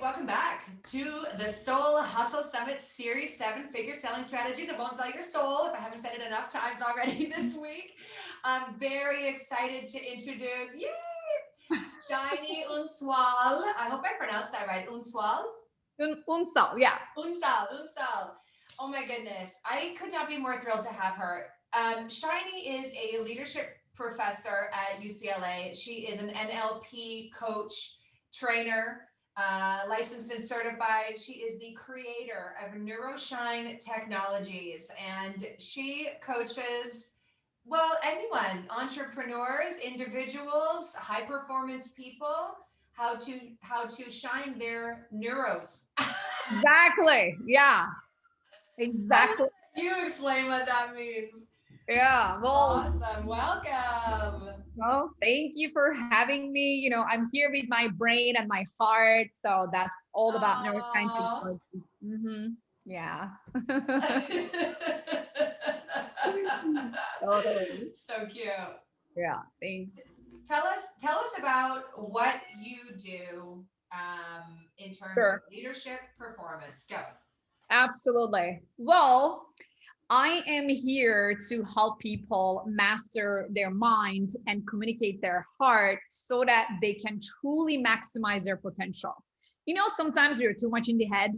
welcome back to the Soul Hustle Summit Series 7 Figure Selling Strategies that won't sell your soul, if I haven't said it enough times already this week. I'm very excited to introduce, Shiny Unsal. I hope I pronounced that right. Unsal? Unsal, yeah. Unsal. Oh my goodness. I could not be more thrilled to have her. Shiny is a leadership professor at UCLA. She is an NLP coach, trainer, licensed and certified. She is the creator of NeuroShine Technologies, and she coaches, well, anyone, entrepreneurs, individuals, high performance people, how to shine their neuros. Exactly. Yeah. Exactly. You explain what that means. Yeah. Awesome. Welcome. Well, thank you for having me. I'm here with my brain and my heart. So that's all about neuroscience Oh. technology. Yeah. Totally. So cute. Yeah. Thanks. Tell us about what you do in terms of Sure. leadership performance. Go. Absolutely. Well, I am here to help people master their mind and communicate their heart so that they can truly maximize their potential. Sometimes you're too much in the head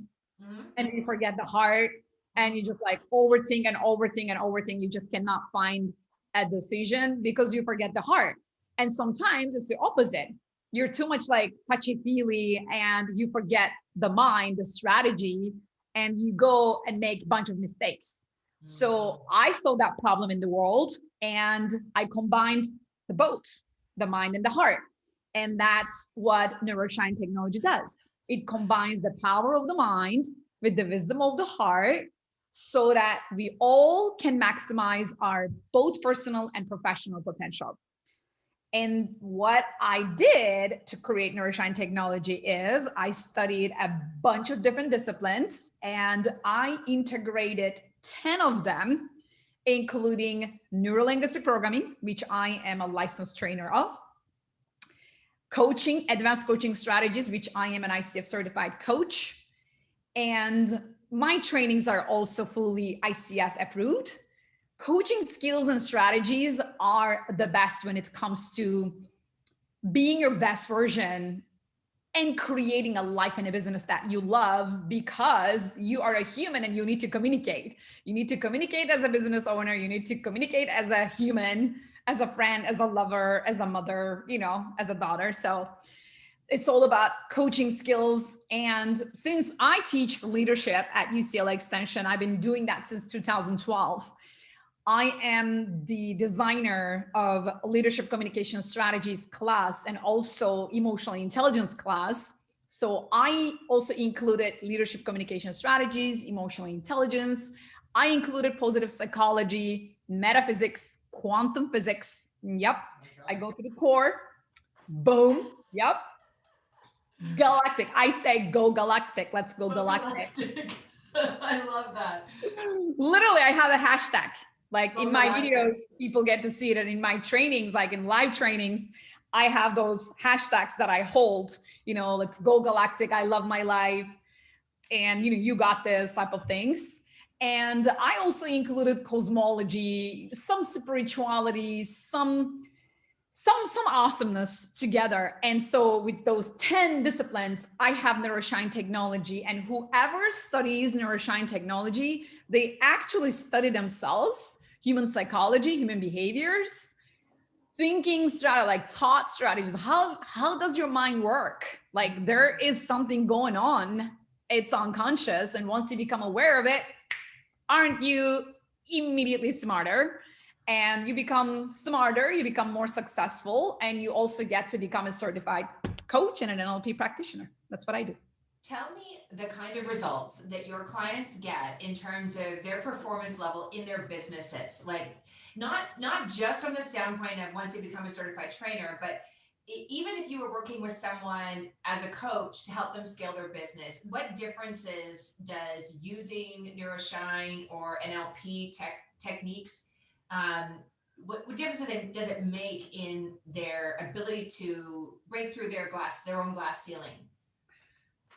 and you forget the heart and you just like overthink and overthink and overthink. You just cannot find a decision because you forget the heart. And sometimes it's the opposite. You're too much like touchy feely and you forget the mind, the strategy, and you go and make a bunch of mistakes. So I saw that problem in the world and I combined the both, the mind and the heart. And that's what NeuroShine technology does. It combines the power of the mind with the wisdom of the heart so that we all can maximize our both personal and professional potential. And what I did to create NeuroShine technology is I studied a bunch of different disciplines and I integrated 10 of them, including neurolinguistic programming, which I am a licensed trainer of, coaching, advanced coaching strategies, which I am an ICF certified coach. And my trainings are also fully ICF approved. Coaching skills and strategies are the best when it comes to being your best version and creating a life and a business that you love because you are a human and you need to communicate. You need to communicate as a business owner. You need to communicate as a human, as a friend, as a lover, as a mother, as a daughter. So it's all about coaching skills. And since I teach leadership at UCLA Extension, I've been doing that since 2012. I am the designer of leadership communication strategies class and also emotional intelligence class. So I also included leadership communication strategies, emotional intelligence. I included positive psychology, metaphysics, quantum physics. Yep. I go to the core. Boom. Yep. Galactic. I say go galactic. Let's go galactic. I love that. Literally, I have a hashtag. Like Go in my galactic. videos, people get to see it. And in my trainings, like in live trainings, I have those hashtags that I hold, let's go galactic. I love my life. And, you got this type of things. And I also included cosmology, some spirituality, some awesomeness together. And so with those 10 disciplines, I have NeuroShine technology, and whoever studies NeuroShine technology, they actually study themselves, human psychology, human behaviors, thinking strategy, like thought strategies. How does your mind work? Like there is something going on. It's unconscious. And once you become aware of it, aren't you immediately smarter? And you become smarter, you become more successful, and you also get to become a certified coach and an NLP practitioner. That's what I do. Tell me the kind of results that your clients get in terms of their performance level in their businesses. Like not just from the standpoint of once they become a certified trainer, but even if you were working with someone as a coach to help them scale their business, what differences does using NeuroShine or NLP techniques, what difference does it make in their ability to break through their own glass ceiling?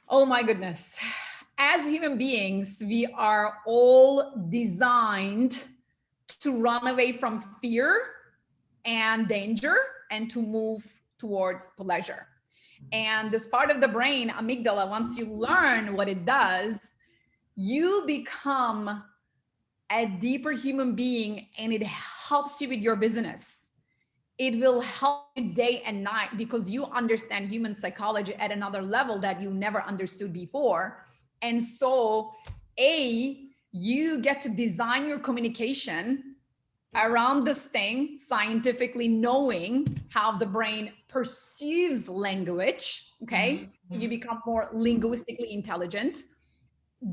Oh my goodness. As human beings, we are all designed to run away from fear and danger and to move towards pleasure. And this part of the brain, amygdala, once you learn what it does, you become a deeper human being and it helps you with your business. It will help you day and night because you understand human psychology at another level that you never understood before. And so, you get to design your communication around this thing, scientifically knowing how the brain perceives language. Okay. Mm-hmm. You become more linguistically intelligent.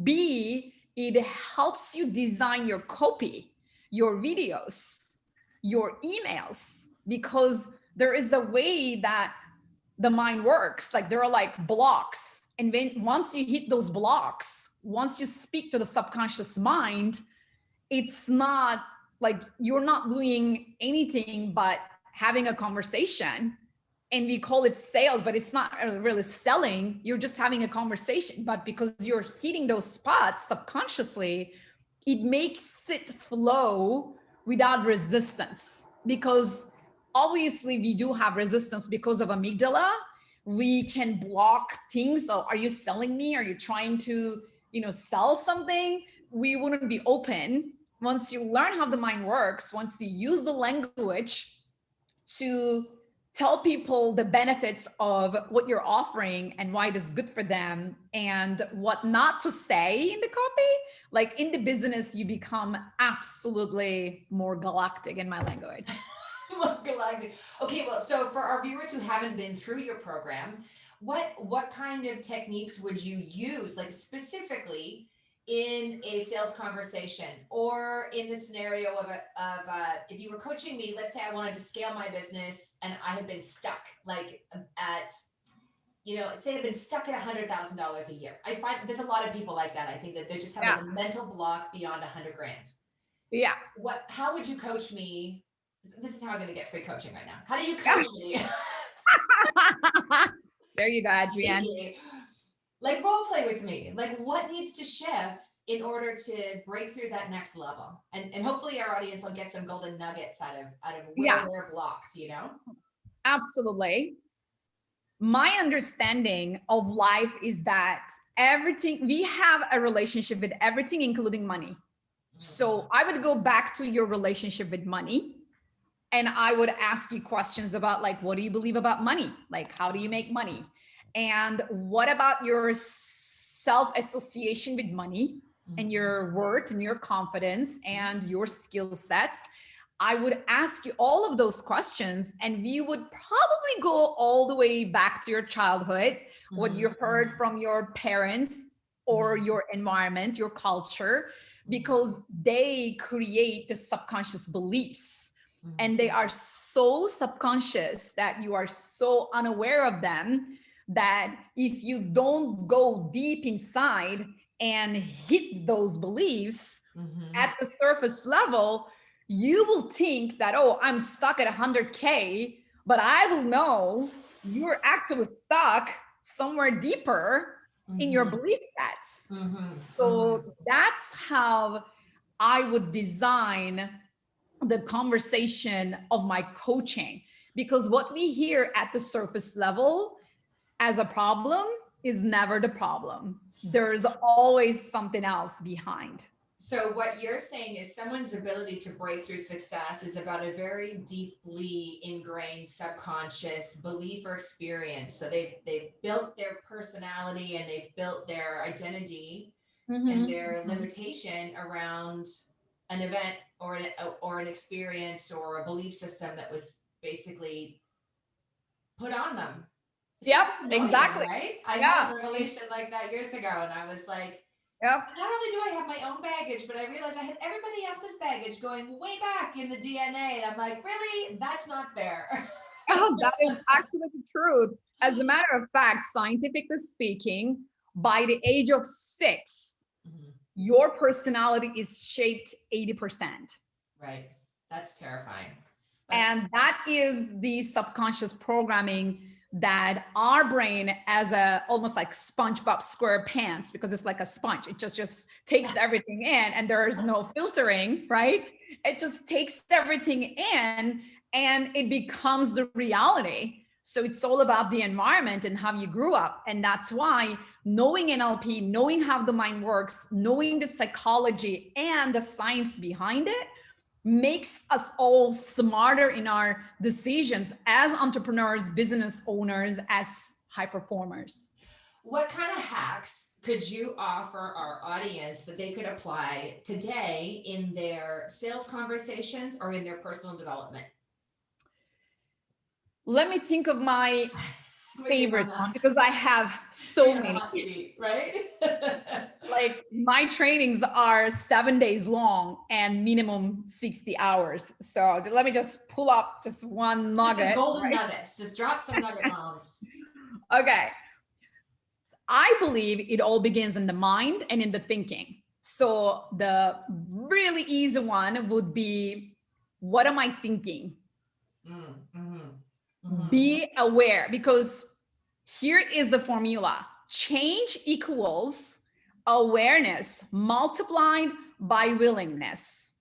B, it helps you design your copy, your videos, your emails, because there is a way that the mind works. Like there are like blocks. And when once you hit those blocks, once you speak to the subconscious mind, it's not like you're not doing anything but having a conversation, and we call it sales, but it's not really selling. You're just having a conversation, but because you're hitting those spots subconsciously, it makes it flow without resistance. Because obviously we do have resistance because of amygdala. We can block things. So are you selling me? Are you trying to sell something? We wouldn't be open. Once you learn how the mind works, once you use the language to tell people the benefits of what you're offering and why it is good for them and what not to say in the copy, like in the business, you become absolutely more galactic in my language. Galactic. Okay, well, so for our viewers who haven't been through your program, what kind of techniques would you use, like specifically in a sales conversation or in the scenario of if you were coaching me, let's say I wanted to scale my business and I had been stuck like at, say I've been stuck at $100,000 a year. I find there's a lot of people like that. I think that they just have like a mental block beyond 100 grand. Yeah. How would you coach me? This is how I'm going to get free coaching right now. How do you coach me? There you go, Adrienne. Like role play with me. Like what needs to shift in order to break through that next level? And hopefully our audience will get some golden nuggets out of where they're blocked, Absolutely. My understanding of life is that we have a relationship with everything, including money. So I would go back to your relationship with money and I would ask you questions about like, what do you believe about money? Like, how do you make money? And what about your self-association with money and your worth and your confidence and your skill sets? I would ask you all of those questions, and we would probably go all the way back to your childhood, what you heard from your parents or your environment, your culture, because they create the subconscious beliefs. And they are so subconscious that you are so unaware of them that if you don't go deep inside and hit those beliefs at the surface level, you will think that, oh, I'm stuck at 100K, but I will know you're actually stuck somewhere deeper in your belief sets. So that's how I would design the conversation of my coaching, because what we hear at the surface level as a problem is never the problem. There's always something else behind. So what you're saying is someone's ability to break through success is about a very deeply ingrained subconscious belief or experience. So they've built their personality and they've built their identity and their limitation around an event or an experience or a belief system that was basically put on them. Yep, exactly. Right? I had a revelation like that years ago, and I was like, yep. Not only do I have my own baggage, but I realized I had everybody else's baggage going way back in the DNA. And I'm like, really? That's not fair. Oh, that is actually the truth. As a matter of fact, scientifically speaking, by the age of 6, your personality is shaped 80%. Right. That's terrifying. And that is the subconscious programming that our brain as a almost like SpongeBob SquarePants, because it's like a sponge. It just takes everything in and there's no filtering, right? It just takes everything in and it becomes the reality. So it's all about the environment and how you grew up. And that's why knowing NLP, knowing how the mind works, knowing the psychology and the science behind it makes us all smarter in our decisions as entrepreneurs, business owners, as high performers. What kind of hacks could you offer our audience that they could apply today in their sales conversations or in their personal development? Let me think of my favorite one, because I have so many. Hot seat, right? Like my trainings are 7 days long and minimum 60 hours. So let me just pull up just one nugget. Just golden nuggets. Just drop some nugget bombs. Okay. I believe it all begins in the mind and in the thinking. So the really easy one would be, what am I thinking? Be aware, because here is the formula. Change equals awareness multiplied by willingness.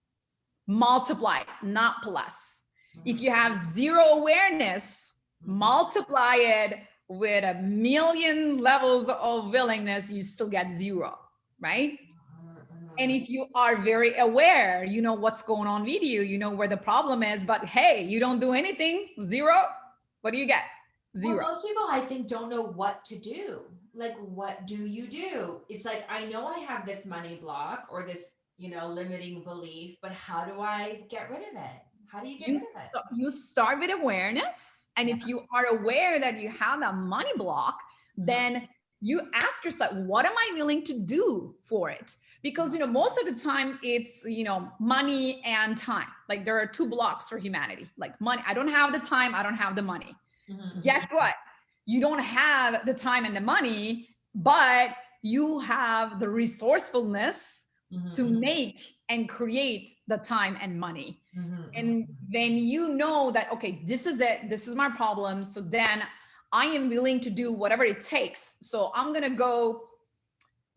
Multiply, not plus. If you have zero awareness, multiply it with 1,000,000 levels of willingness, you still get zero, right? And if you are very aware, you know what's going on with you, you know where the problem is, but hey, you don't do anything, zero, what do you get? Zero. Well, most people, I think, don't know what to do. Like, what do you do? It's like, I know I have this money block or this, limiting belief, but how do I get rid of it? How do you get rid of it? You start with awareness. And if you are aware that you have that money block, then you ask yourself, what am I willing to do for it? Because, most of the time it's, money and time. Like there are two blocks for humanity, like money. I don't have the time. I don't have the money. Guess what? You don't have the time and the money, but you have the resourcefulness to make and create the time and money. And then you know that, okay, this is it. This is my problem. So then I am willing to do whatever it takes. So I'm going to go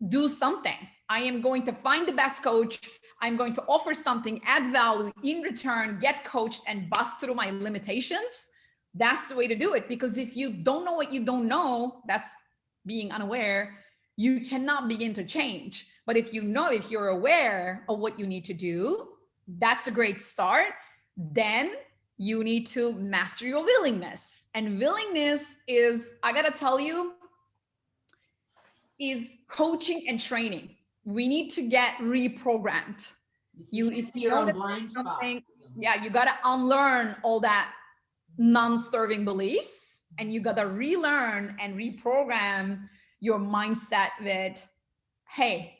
do something. I am going to find the best coach. I'm going to offer something, add value in return, get coached and bust through my limitations. That's the way to do it. Because if you don't know what you don't know, that's being unaware, you cannot begin to change. But if you're aware of what you need to do, that's a great start. Then you need to master your willingness. And willingness is, I gotta tell you, is coaching and training. We need to get reprogrammed. If you your own blind spots. Yeah, you gotta unlearn all that non-serving beliefs, and you gotta relearn and reprogram your mindset with, hey,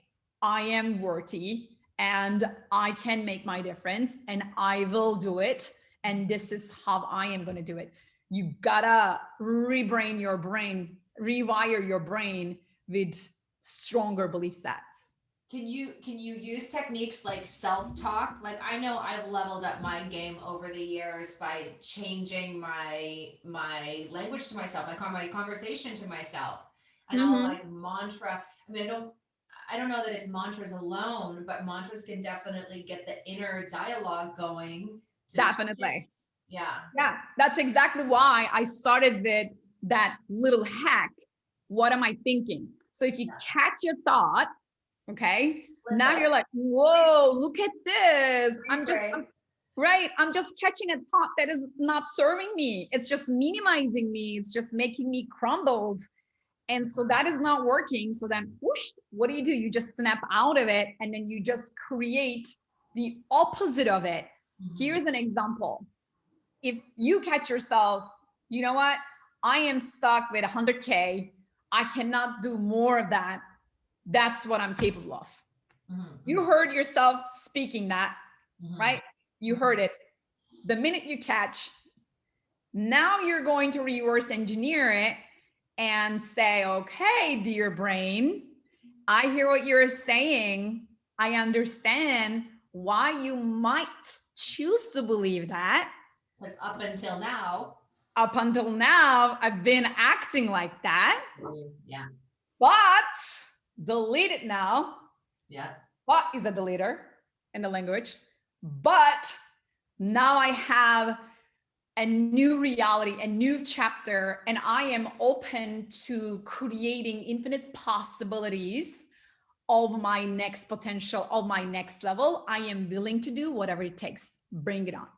I am worthy and I can make my difference and I will do it. And this is how I am going to do it. You gotta rebrain your brain, rewire your brain with stronger belief sets. Can you use techniques like self-talk? Like, I know I've leveled up my game over the years by changing my language to myself, my conversation to myself. And I'll like mantra. I mean, I don't know that it's mantras alone, but mantras can definitely get the inner dialogue going. Definitely. Yeah. Yeah. That's exactly why I started with that little hack. What am I thinking? So if you catch your thought, okay, now you're like, whoa, look at this. I'm just catching a thought that is not serving me. It's just minimizing me. It's just making me crumbled. And so that is not working. So then whoosh, what do? You just snap out of it and then you just create the opposite of it. Here's an example. If you catch yourself, you know what? I am stuck with 100K. I cannot do more of that. That's what I'm capable of. You heard yourself speaking that, right? You heard it. The minute you catch, now you're going to reverse engineer it and say, okay, dear brain, I hear what you're saying. I understand why you might choose to believe that. Because up until now, up until now, I've been acting like that. Yeah. But delete it now. Yeah. But is a deleter in the language. But now I have a new reality, a new chapter, and I am open to creating infinite possibilities of my next potential, of my next level. I am willing to do whatever it takes. Bring it on.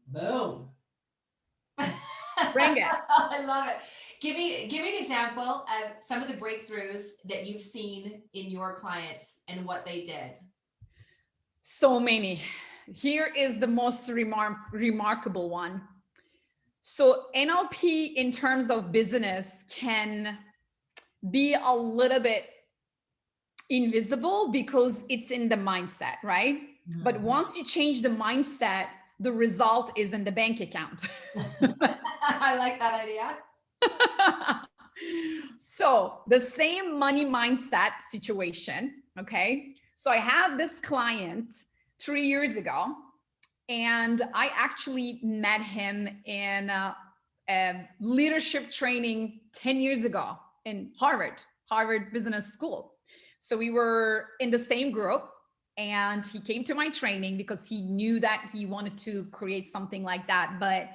Boom. Bring it. I love it. Give me an example of some of the breakthroughs that you've seen in your clients and what they did. So many. Here is the most remarkable one. So NLP in terms of business can be a little bit invisible because it's in the mindset, right? Mm-hmm. But once you change the mindset, the result is in the bank account. I like that idea. So the same money mindset situation, okay? So I have this client 3 years ago, and I actually met him in a leadership training 10 years ago in Harvard Business School. So we were in the same group, and he came to my training because he knew that he wanted to create something like that, but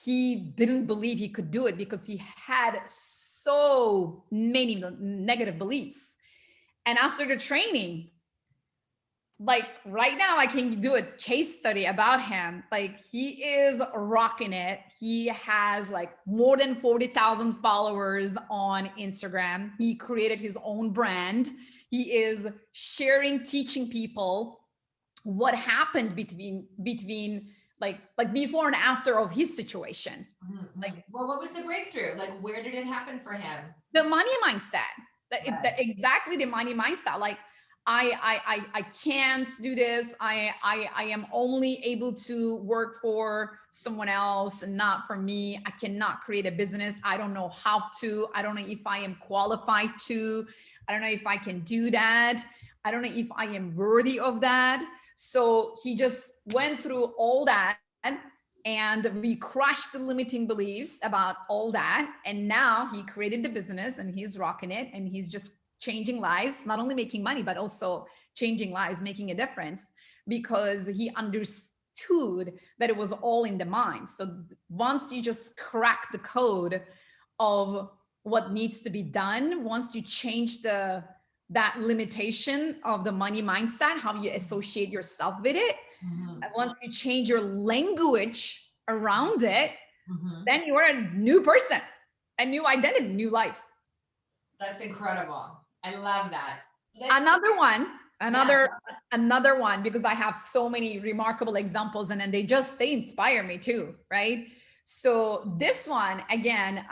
he didn't believe he could do it because he had so many negative beliefs. And after the training, like right now, I can do a case study about him. Like he is rocking it. He has like more than 40,000 followers on Instagram. He created his own brand. He is sharing, teaching people what happened between like before and after of his situation. Mm-hmm. Like, well, what was the breakthrough? Like, where did it happen for him? The money mindset. Exactly the money mindset. Like, I can't do this. I am only able to work for someone else and not for me. I cannot create a business. I don't know how to. I don't know if I am qualified to. I don't know if I can do that. I don't know if I am worthy of that. So he just went through all that, and we crushed the limiting beliefs about all that. And now he created the business and he's rocking it, and he's just changing lives, not only making money, but also changing lives, making a difference, because he understood that it was all in the mind. So once you just crack the code of what needs to be done, once you change that limitation of the money mindset, how you associate yourself with it, and once you change your language around it, then you are a new person, a new identity, new life. That's incredible. I love that. Another one, because I have so many remarkable examples, and then they inspire me too, right? So this one, again,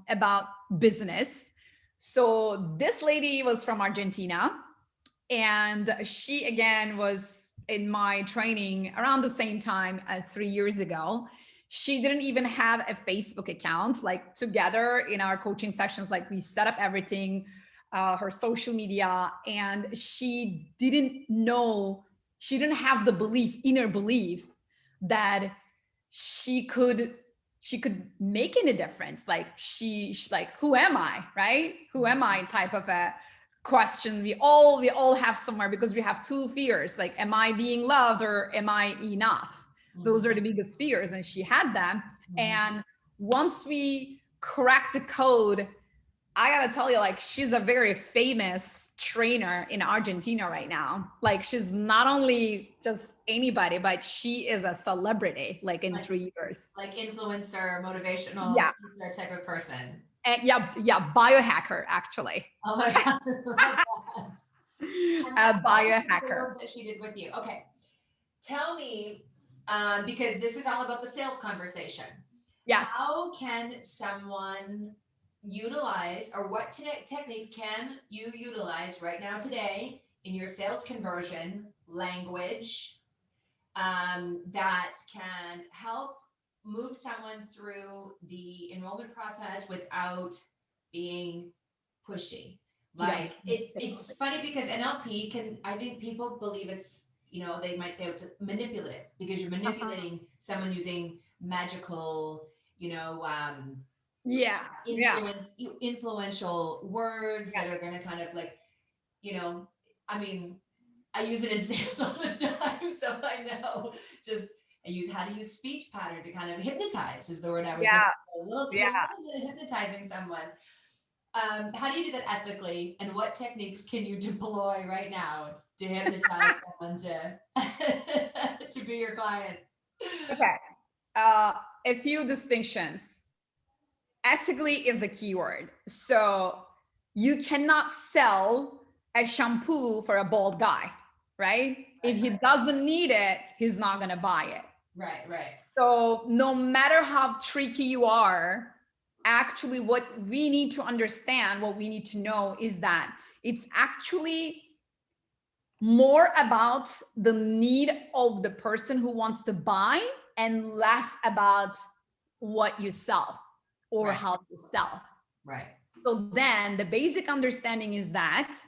about business. So this lady was from Argentina, and she, again, was in my training around the same time as 3 years ago. She didn't even have a Facebook account. Like, together in our coaching sessions, like, we set up everything, her social media, and she didn't have the inner belief that she could make any difference. Like, she's like, who am I, right? Who am I type of a question we all have somewhere, because we have two fears, like, am I being loved or am I enough? Those are the biggest fears, and she had them. And once we cracked the code, I gotta tell you, like, she's a very famous trainer in Argentina right now. Like, she's not only just anybody, but she is a celebrity, like, in 3 years. Like influencer, motivational speaker type of person. And biohacker, actually. Oh my God. A biohacker. That she did with you. Okay. Tell me, because this is all about the sales conversation. Yes. How can someone utilize, or what techniques can you utilize right now today in your sales conversion language that can help move someone through the enrollment process without being pushy? Like, it's funny because NLP can, I think people believe it's, they might say it's manipulative, because you're manipulating someone using magical, you know, Yeah. Yeah. influential words Yeah. that are going to kind of like, you know, I mean, I use it in sales all the time, so I know just I use how to use speech pattern to kind of hypnotize is the word I was looking Yeah. for. A Yeah. little bit of hypnotizing someone. How do you do that ethically, and what techniques can you deploy right now to hypnotize someone to to be your client? Okay. A few distinctions. Ethically is the keyword. So you cannot sell a shampoo for a bald guy, right? If he doesn't need it, he's not going to buy it. Right, right. So no matter how tricky you are, actually what we need to understand, what we need to know is that it's actually more about the need of the person who wants to buy and less about what you sell or Right. how you sell. Right. So then the basic understanding is that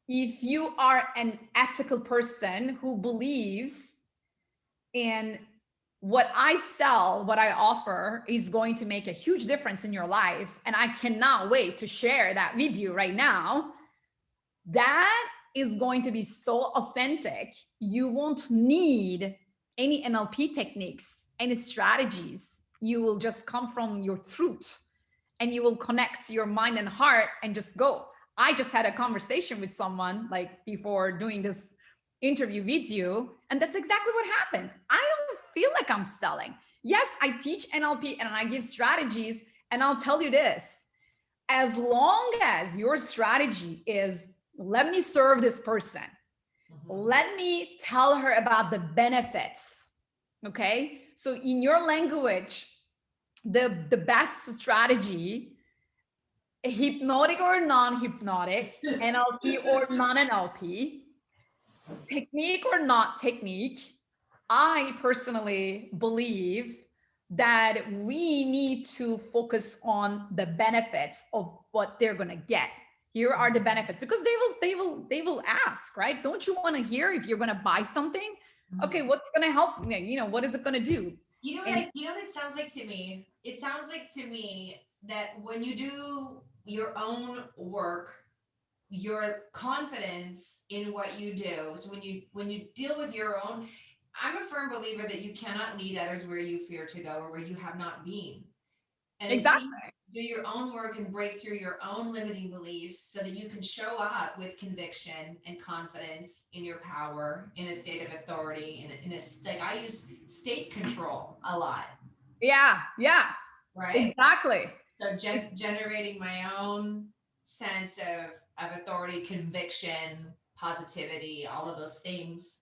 if you are an ethical person who believes in what I sell, what I offer is going to make a huge difference in your life, and I cannot wait to share that with you right now, that is going to be so authentic. You won't need any NLP techniques, any strategies. You will just come from your truth and you will connect your mind and heart and just go. I just had a conversation with someone like before doing this interview with you, and that's exactly what happened. I don't feel like I'm selling. Yes, I teach NLP and I give strategies, and I'll tell you this, as long as your strategy is, let me serve this person, let me tell her about the benefits, okay? So in your language, the best strategy, hypnotic or non-hypnotic, NLP or non-NLP, technique or not technique, I personally believe that we need to focus on the benefits of what they're going to get. Here are the benefits, because they will ask, right? Don't you want to hear if you're going to buy something? Okay, what's going to help? What is it going to do? You know what you know what it sounds like to me? It sounds like to me that when you do your own work, your confidence in what you do. So when you deal with your own, I'm a firm believer that you cannot lead others where you fear to go or where you have not been. And until you Exactly. do your own work and break through your own limiting beliefs so that you can show up with conviction and confidence in your power, in a state of authority, in a like I use state control a lot. Yeah, Right. exactly. So generating my own sense of authority, conviction, positivity, all of those things.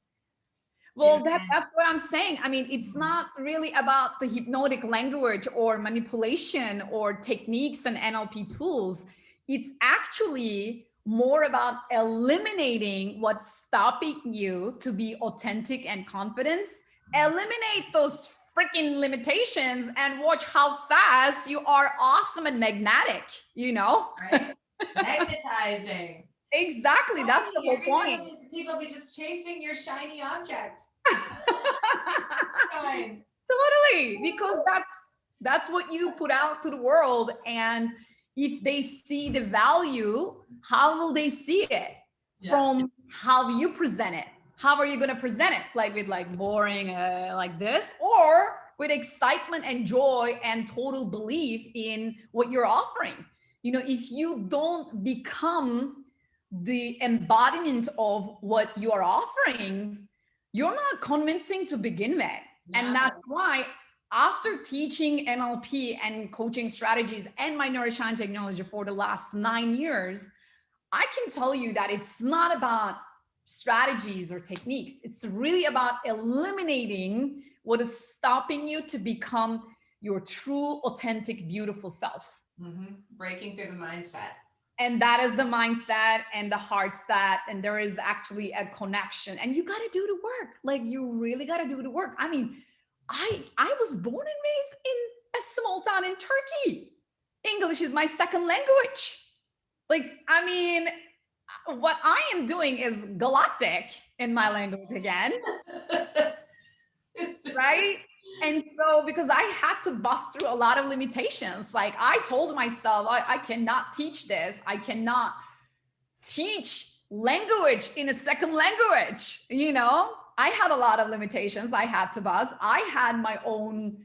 Well, that's what I'm saying. I mean, it's not really about the hypnotic language or manipulation or techniques and NLP tools. It's actually more about eliminating what's stopping you to be authentic and confidence. Eliminate those freaking limitations and watch how fast you are awesome and magnetic, Right? Magnetizing. Exactly. That's the whole point. People be just chasing your shiny object. Fine. Totally, because that's what you put out to the world, and if they see the value, how will they see it? From how you present it. How are you going to present it? Like with like boring like this, or with excitement and joy and total belief in what you're offering? If you don't become the embodiment of what you are offering, you're not convincing to begin with. And that's why after teaching NLP and coaching strategies and my NeuroShine technology for the last 9 years, I can tell you that it's not about strategies or techniques. It's really about eliminating what is stopping you to become your true, authentic, beautiful self. Breaking through the mindset. And that is the mindset and the heart set. And there is actually a connection. And you got to do the work. Like you really got to do the work. I mean, I was born and raised in a small town in Turkey. English is my second language. Like, I mean, what I am doing is galactic in my language again. Right? And so, because I had to bust through a lot of limitations, like I told myself, I cannot teach this. I cannot teach language in a second language. I had a lot of limitations I had to bust. I had my own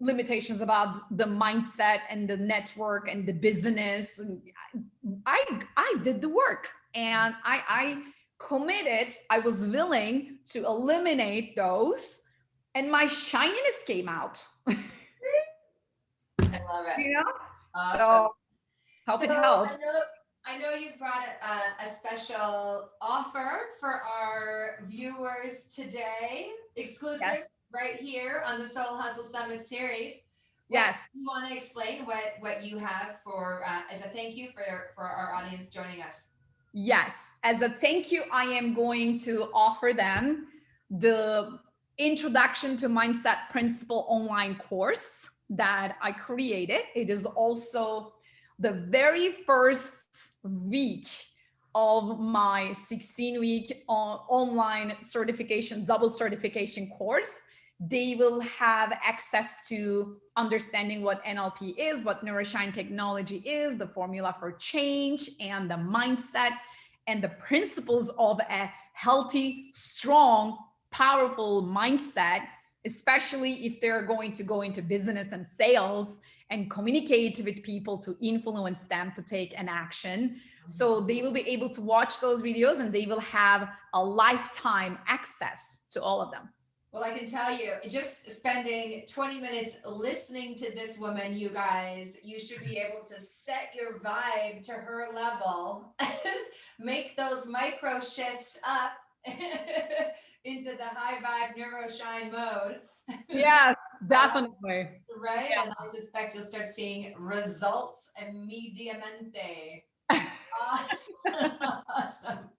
limitations about the mindset and the network and the business. And I did the work, and I committed. I was willing to eliminate those, and my shininess came out. I love it. Awesome. So hope it helps. I know you've brought a special offer for our viewers today, exclusive right here on the Soul Hustle Summit series. Yes. You want to explain what you have for as a thank you for our audience joining us? Yes. As a thank you, I am going to offer them the Introduction to Mindset Principle online course that I created. It is also the very first week of my 16-week online certification, double certification course. They will have access to understanding what NLP is, what NeuroShine technology is, the formula for change, and the mindset and the principles of a healthy, strong, powerful mindset, especially if they're going to go into business and sales and communicate with people to influence them to take an action. So they will be able to watch those videos, and they will have a lifetime access to all of them. Well, I can tell you, just spending 20 minutes listening to this woman, you guys, you should be able to set your vibe to her level, make those micro shifts up into the high vibe NeuroShine mode. Yes, definitely. Right? Yeah. And I suspect you'll start seeing results immediatamente. Awesome.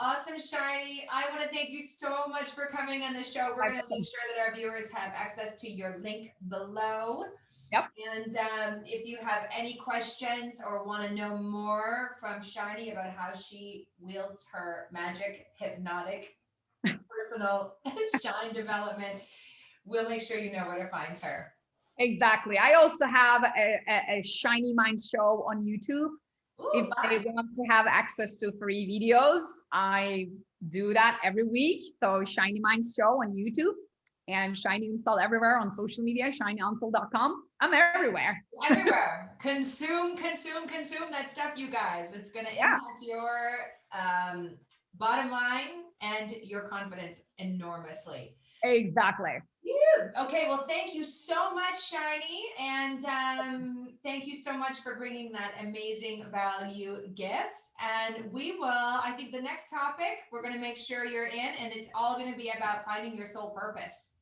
Awesome, Shiny. I want to thank you so much for coming on the show. We're going to make sure that our viewers have access to your link below. Yep. And if you have any questions or want to know more from Shiny about how she wields her magic, hypnotic, personal shine development, we'll make sure you know where to find her. Exactly. I also have a Shiny Mind show on YouTube. Ooh, if they want to have access to free videos, I do that every week. So Shiny Mind show on YouTube, and Shiny Unsal everywhere on social media, shinyunsal.com. I'm everywhere. Everywhere. Consume that stuff, you guys. It's going to impact your bottom line and your confidence enormously. Exactly. Okay, well, thank you so much, Shiny. And thank you so much for bringing that amazing value gift. And we will, I think the next topic, we're going to make sure you're in, and it's all going to be about finding your soul purpose.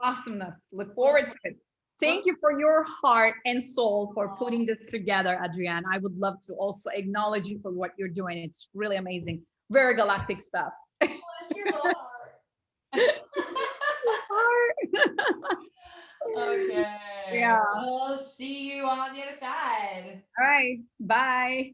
Awesomeness. Look forward to it. Thank you for your heart and soul for putting this together, Adrienne. I would love to also acknowledge you for what you're doing. It's really amazing. Very galactic stuff. Bless your little heart. Okay. Yeah. We'll see you on the other side. All right. Bye.